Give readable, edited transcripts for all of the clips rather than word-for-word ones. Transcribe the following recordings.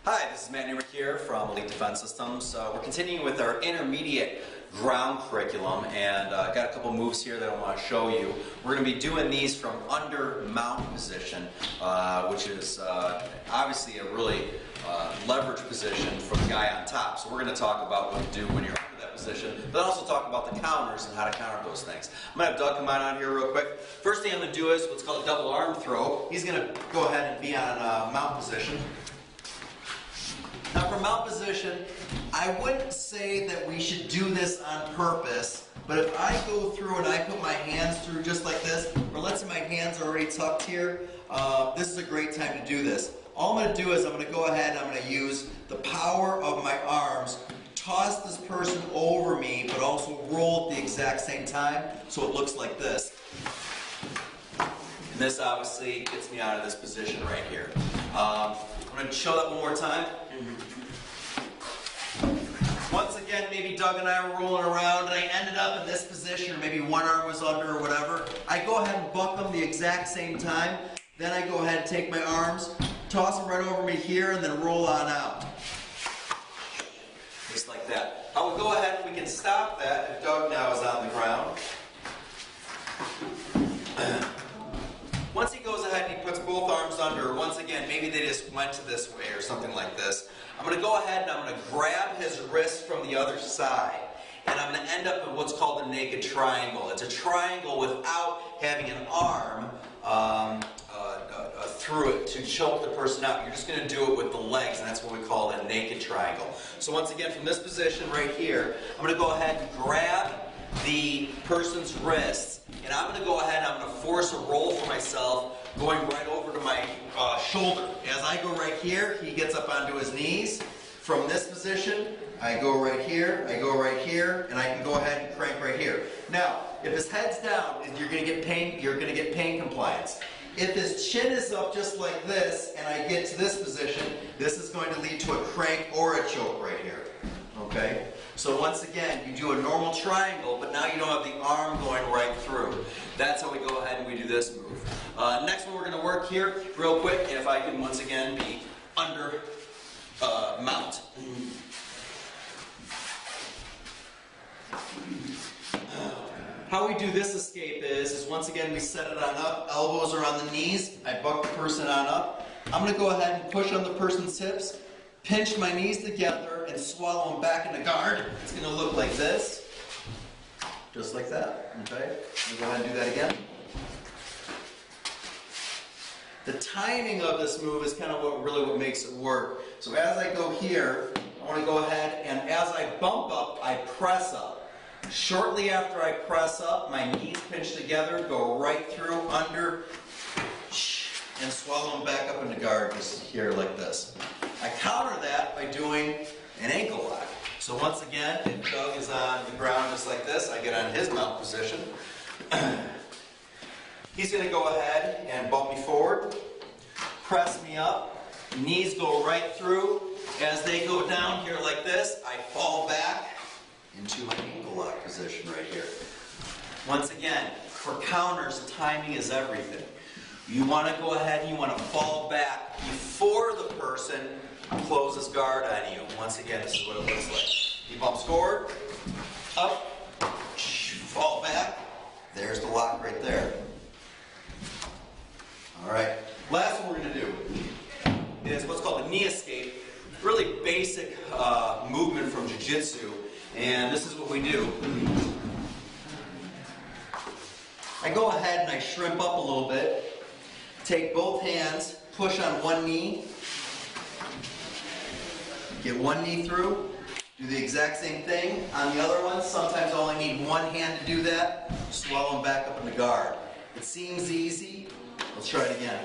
Hi, this is Matt Newmark here from Elite Defense Systems. We're continuing with our intermediate ground curriculum, and I got a couple moves here that I want to show you. We're going to be doing these from under mount position, which is obviously a really leverage position for the guy on top. So we're going to talk about what to do when you're under that position, but also talk about the counters and how to counter those things. I'm going to have Doug come on here real quick. First thing I'm going to do is what's called a double arm throw. He's going to go ahead and be on mount position. Now for mount position, I wouldn't say that we should do this on purpose, but if I go through and I put my hands through just like this, or let's say my hands are already tucked here, this is a great time to do this. All I'm going to do is I'm going to go ahead and I'm going to use the power of my arms, toss this person over me, but also roll at the exact same time, so it looks like this. And this obviously gets me out of this position right here. I'm going to show that one more time. Once again, maybe Doug and I were rolling around and I ended up in this position, or maybe one arm was under or whatever. I go ahead and buck them the exact same time. Then I go ahead and take my arms, toss them right over me here, and then roll on out. Just like that. I will go ahead and we can stop that if Doug now is on the ground. Once he goes ahead and he puts both arms under, once again, maybe they just went to this way or something like this. I'm going to go ahead and I'm going to grab his wrist from the other side. And I'm going to end up in what's called a naked triangle. It's a triangle without having an arm through it to choke the person out. You're just going to do it with the legs, and that's what we call a naked triangle. So once again, from this position right here, I'm going to go ahead and grab the person's wrists, and I'm going to go ahead and I'm going to force a roll for myself, going right over to my shoulder. As I go right here, he gets up onto his knees. From this position, I go right here, and I can go ahead and crank right here. Now, if his head's down, you're going to get pain compliance. If his chin is up just like this, and I get to this position, this is going to lead to a crank or a choke right here. Okay? So once again, you do a normal triangle, but now you don't have the arm going right through. That's how we go ahead and we do this move. Next one we're going to work here real quick, if I can once again be under mount. How we do this escape is once again we set it on up, elbows are on the knees, I buck the person on up. I'm going to go ahead and push on the person's hips, pinch my knees together, and swallow them back into guard. It's going to look like this, just like that. Okay, I'm going to go ahead and do that again. The timing of this move is kind of what makes it work. So as I go here, I want to go ahead and as I bump up, I press up. Shortly after I press up, my knees pinch together, go right through, under, and swallow them back up into guard just here like this. I counter that by doing an ankle lock. So once again, if Doug is on the ground just like this, I get on his mount position. He's going to go ahead and bump me forward, press me up, knees go right through. As they go down here like this, I fall back into my ankle lock position right here. Once again, for counters, timing is everything. You want to go ahead and you want to fall back before the person closes guard on you. Once again, this is what it looks like. He bumps forward, up, fall back. There's the lock right there. All right. Last one we're going to do is what's called a knee escape. Really basic movement from jiu-jitsu. And this is what we do. I go ahead and I shrimp up a little bit, take both hands, push on one knee, get one knee through, do the exact same thing on the other one. Sometimes I only need one hand to do that, swallow them back up into guard. It seems easy. Let's try it again.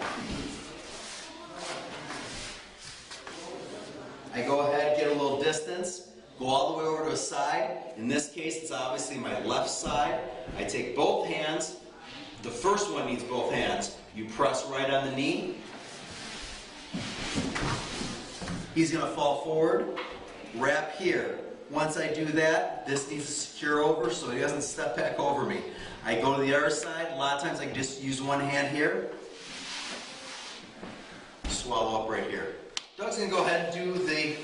I go ahead, get a little distance, go all the way over to a side. In this case, it's obviously my left side. I take both hands. The first one needs both hands. You press right on the knee. He's going to fall forward, wrap here. Once I do that, this needs to secure over so he doesn't step back over me. I go to the other side. A lot of times I just use one hand here. Swallow up right here. Doug's going to go ahead and do the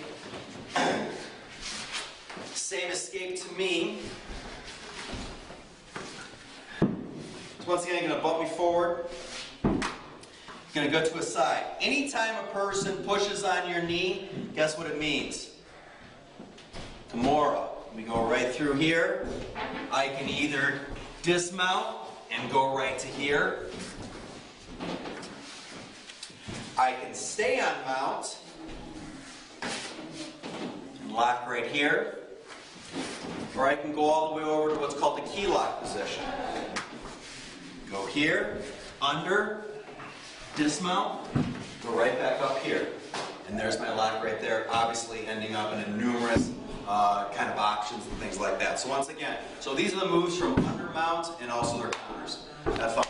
same escape to me. So once again, you're going to bump me forward. You're going to go to a side. Anytime a person pushes on your knee, guess what it means? Kimura. We go right through here. I can either dismount and go right to here. I can stay on mount and lock right here. Or I can go all the way over to what's called the key lock position. Go here, under, dismount, go right back up here. And there's my lock right there, obviously ending up in a numerous kind of options and things like that. So once again, so these are the moves from under mount and also their counters. Have fun.